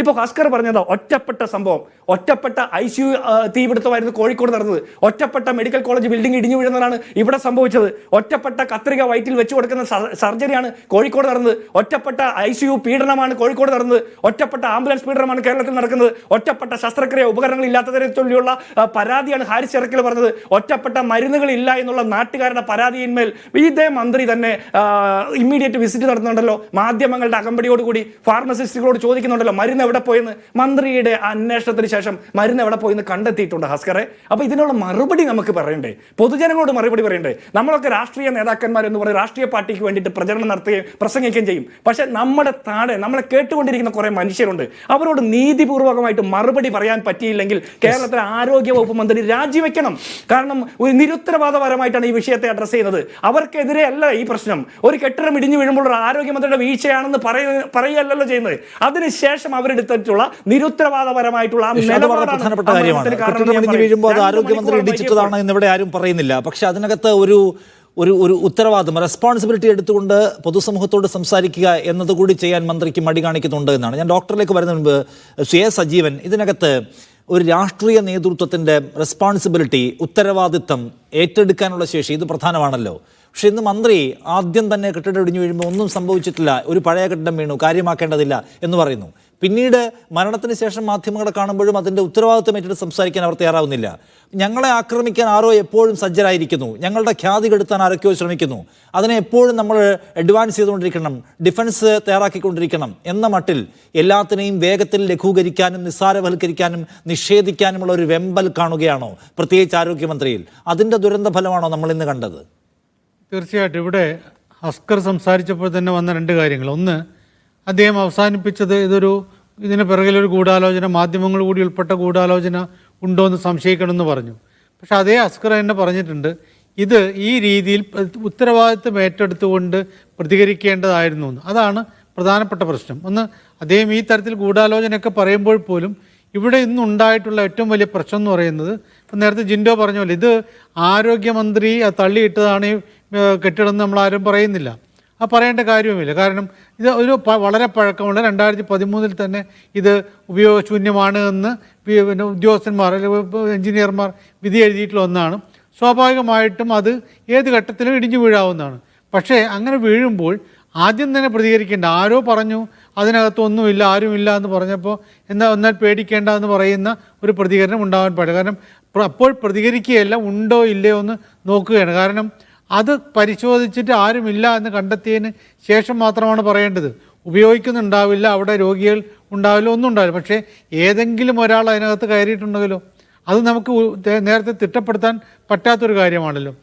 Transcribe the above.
ഇപ്പോൾ ഭാസ്കർ പറഞ്ഞത് ഒറ്റപ്പെട്ട സംഭവം, ഒറ്റപ്പെട്ട ICU തീപിടുത്തമായിരുന്നു കോഴിക്കോട് നടന്നത്. ഒറ്റപ്പെട്ട മെഡിക്കൽ കോളേജ് ബിൽഡിംഗ് ഇടിഞ്ഞു വീഴുന്നതാണ് ഇവിടെ സംഭവിച്ചത്. ഒറ്റപ്പെട്ട കത്രിക വയറ്റിൽ വെച്ചു കൊടുക്കുന്ന സർജറിയാണ് കോഴിക്കോട് നടന്നത്. ഒറ്റപ്പെട്ട ICU പീഡനമാണ് കോഴിക്കോട് നടന്നത്. ഒറ്റപ്പെട്ട ആംബുലൻസ് പീഡനമാണ് കേരളത്തിൽ നടക്കുന്നത്. ഒറ്റപ്പെട്ട ശസ്ത്രക്രിയ ഉപകരണങ്ങൾ ഇല്ലാത്തതിനെ ചൊല്ലിയുള്ള പരാതിയാണ് ഹാരിസ് ചെറക്കൽ പറഞ്ഞത്. ഒറ്റപ്പെട്ട മരുന്നുകൾ ഇല്ല എന്നുള്ള നാട്ടുകാരുടെ പരാതിയിന്മേൽ ഇതേ മന്ത്രി തന്നെ ഇമ്മീഡിയറ്റ് വിസിറ്റ് നടത്തുന്നുണ്ടല്ലോ. മാധ്യമങ്ങളുടെ അകമ്പടിയോടുകൂടി ഫാർമസിസ്റ്റുകളോട് ചോദിക്കുന്നുണ്ടല്ലോ മരുന്ന് എവിടെ പോയെന്ന്. മന്ത്രിയുടെ അന്വേഷണത്തിന് ശേഷം മരുന്ന് എവിടെ പോയെന്ന് കണ്ടെത്തിയിട്ടുണ്ട് ഹസ്കറെ. അപ്പൊ ഇതിനുള്ള മറുപടി നമുക്ക് പറയണ്ടേ, പൊതുജനങ്ങളോട് മറുപടി പറയണ്ടേ? നമ്മളൊക്കെ രാഷ്ട്രീയ നേതാക്കന്മാരെന്ന് പറഞ്ഞ് രാഷ്ട്രീയ പാർട്ടിക്ക് വേണ്ടിയിട്ട് പ്രചരണം നടത്തുകയും പ്രസംഗിക്കുകയും ചെയ്യും. പക്ഷെ നമ്മുടെ താഴെ നമ്മളെ കേട്ടുകൊണ്ടിരിക്കുന്ന കുറെ മനുഷ്യരുണ്ട്. അവരോട് നീതിപൂർവകമായിട്ട് മറുപടി പറയാൻ പറ്റിയില്ലെങ്കിൽ കേരളത്തിലെ ആരോഗ്യ വകുപ്പ് മന്ത്രി രാജിവെക്കണം. കാരണം ഒരു നിരുത്തരവാദപരമായിട്ടാണ് ഈ വിഷയത്തെ അഡ്രസ് ചെയ്യുന്നത്. അവർക്കെതിരെ അല്ല ഈ പ്രശ്നം. ഒരു കെട്ടിടം ഇടിഞ്ഞു വീഴുമ്പോൾ ആരോഗ്യമന്ത്രിയുടെ വീഴ്ചയാണെന്ന് പറയുകയല്ലോ ചെയ്യുന്നത്. അതിനുശേഷം അവരെടുത്തിട്ടുള്ള നിരുത്തരവാദപരമായിട്ടുള്ള പ്രധാനപ്പെട്ട കാര്യമാണ്. കെട്ടിടം ഇടിഞ്ഞു വീഴുമ്പോൾ അത് ആരോഗ്യമന്ത്രി ഇടിച്ചിട്ടതാണ് എന്നിവിടെ ആരും പറയുന്നില്ല. പക്ഷെ അതിനകത്ത് ഒരു ഉത്തരവാദിത്തം, റെസ്പോൺസിബിലിറ്റി എടുത്തുകൊണ്ട് പൊതുസമൂഹത്തോട് സംസാരിക്കുക എന്നതുകൂടി ചെയ്യാൻ മന്ത്രിക്ക് മടി കാണിക്കുന്നുണ്ട് എന്നാണ്. ഞാൻ ഡോക്ടറിലേക്ക് വരുന്നതിന് മുമ്പ് സജീവൻ, ഇതിനകത്ത് ഒരു രാഷ്ട്രീയ നേതൃത്വത്തിൻ്റെ റെസ്പോൺസിബിലിറ്റി, ഉത്തരവാദിത്തം ഏറ്റെടുക്കാനുള്ള ശേഷി ഇത് പ്രധാനമാണല്ലോ. പക്ഷെ ഇന്ന് മന്ത്രി ആദ്യം തന്നെ കെട്ടിടം ഇടിഞ്ഞു വീഴുമ്പോൾ ഒന്നും സംഭവിച്ചിട്ടില്ല, ഒരു പഴയ കെട്ടിടം വീണു, കാര്യമാക്കേണ്ടതില്ല എന്ന് പറയുന്നു. പിന്നീട് മരണത്തിന് ശേഷം മാധ്യമങ്ങളെ കാണുമ്പോഴും അതിൻ്റെ ഉത്തരവാദിത്വം ഏറ്റെടുത്ത് സംസാരിക്കാൻ അവർ തയ്യാറാവുന്നില്ല. ഞങ്ങളെ ആക്രമിക്കാൻ ആരോ എപ്പോഴും സജ്ജരായിരിക്കുന്നു, ഞങ്ങളുടെ ഖ്യാതി കെടുത്താൻ ആരൊക്കെയോ ശ്രമിക്കുന്നു, അതിനെ എപ്പോഴും നമ്മൾ അഡ്വാൻസ് ചെയ്തുകൊണ്ടിരിക്കണം, ഡിഫൻസ് തയ്യാറാക്കിക്കൊണ്ടിരിക്കണം എന്ന മട്ടിൽ എല്ലാത്തിനെയും വേഗത്തിൽ ലഘൂകരിക്കാനും നിസ്സാരവൽക്കരിക്കാനും നിഷേധിക്കാനുമുള്ള ഒരു വെമ്പൽ കാണുകയാണോ പ്രത്യേകിച്ച് ആരോഗ്യമന്ത്രിയിൽ? അതിൻ്റെ ദുരന്ത ഫലമാണോ നമ്മൾ ഇന്ന് കണ്ടത്? തീർച്ചയായിട്ടും ഇവിടെ ഹസ്കർ സംസാരിച്ചപ്പോൾ തന്നെ വന്ന രണ്ട് കാര്യങ്ങൾ. ഒന്ന്, അദ്ദേഹം അവസാനിപ്പിച്ചത് ഇതിന് പിറകിലൊരു ഗൂഢാലോചന, മാധ്യമങ്ങൾ കൂടി ഉൾപ്പെട്ട ഗൂഢാലോചന ഉണ്ടോ എന്ന് സംശയിക്കണമെന്ന് പറഞ്ഞു. പക്ഷെ അതേ ഹസ്കർ തന്നെ പറഞ്ഞിട്ടുണ്ട് ഇത് ഈ രീതിയിൽ ഉത്തരവാദിത്വം ഏറ്റെടുത്തുകൊണ്ട് പ്രതികരിക്കേണ്ടതായിരുന്നു എന്ന്. അതാണ് പ്രധാനപ്പെട്ട പ്രശ്നം. ഒന്ന്, അദ്ദേഹം ഈ തരത്തിൽ ഗൂഢാലോചനയൊക്കെ പറയുമ്പോൾ പോലും ഇവിടെ ഇന്നുണ്ടായിട്ടുള്ള ഏറ്റവും വലിയ പ്രശ്നം എന്ന് പറയുന്നത്, നേരത്തെ ജിൻഡോ പറഞ്ഞ പോലെ ഇത് ആരോഗ്യമന്ത്രി തള്ളിയിട്ടതാണ് ഈ കെട്ടിടം നമ്മളാരും പറയുന്നില്ല. ആ പറയേണ്ട കാര്യവുമില്ല. കാരണം ഇത് വളരെ പഴക്കമുള്ള 2013 തന്നെ ഇത് ഉപയോഗശൂന്യമാണ് എന്ന് ഉദ്യോഗസ്ഥന്മാർ എഞ്ചിനീയർമാർ വിധി എഴുതിയിട്ടുള്ള ഒന്നാണ്. സ്വാഭാവികമായിട്ടും അത് ഏത് ഘട്ടത്തിലും ഇടിഞ്ഞു വീഴാവുന്നതാണ്. പക്ഷേ അങ്ങനെ വീഴുമ്പോൾ ആദ്യം തന്നെ പ്രതികരിക്കേണ്ട, ആരോ പറഞ്ഞു അതിനകത്തൊന്നുമില്ല, ആരുമില്ല എന്ന് പറഞ്ഞപ്പോൾ എന്നാൽ പേടിക്കേണ്ട എന്ന് പറയുന്ന ഒരു പ്രതികരണം ഉണ്ടാകാൻ പാടില്ല. കാരണം അപ്പോൾ പ്രതികരിക്കുകയല്ല, ഉണ്ടോ ഇല്ലയോ എന്ന് നോക്കുകയാണ്. കാരണം അത് പരിശോധിച്ചിട്ട് ആരുമില്ല എന്ന് കണ്ടെത്തിയതിന് ശേഷം മാത്രമാണ് പറയേണ്ടത്. ഉപയോഗിക്കുന്നുണ്ടാവില്ല, അവിടെ രോഗികൾ ഉണ്ടാവില്ല, ഒന്നും ഉണ്ടാവില്ല. പക്ഷേ ഏതെങ്കിലും ഒരാൾ അതിനകത്ത് കയറിയിട്ടുണ്ടെങ്കിലോ അത് നമുക്ക് നേരത്തെ തിട്ടപ്പെടുത്താൻ പറ്റാത്തൊരു കാര്യമാണല്ലോ.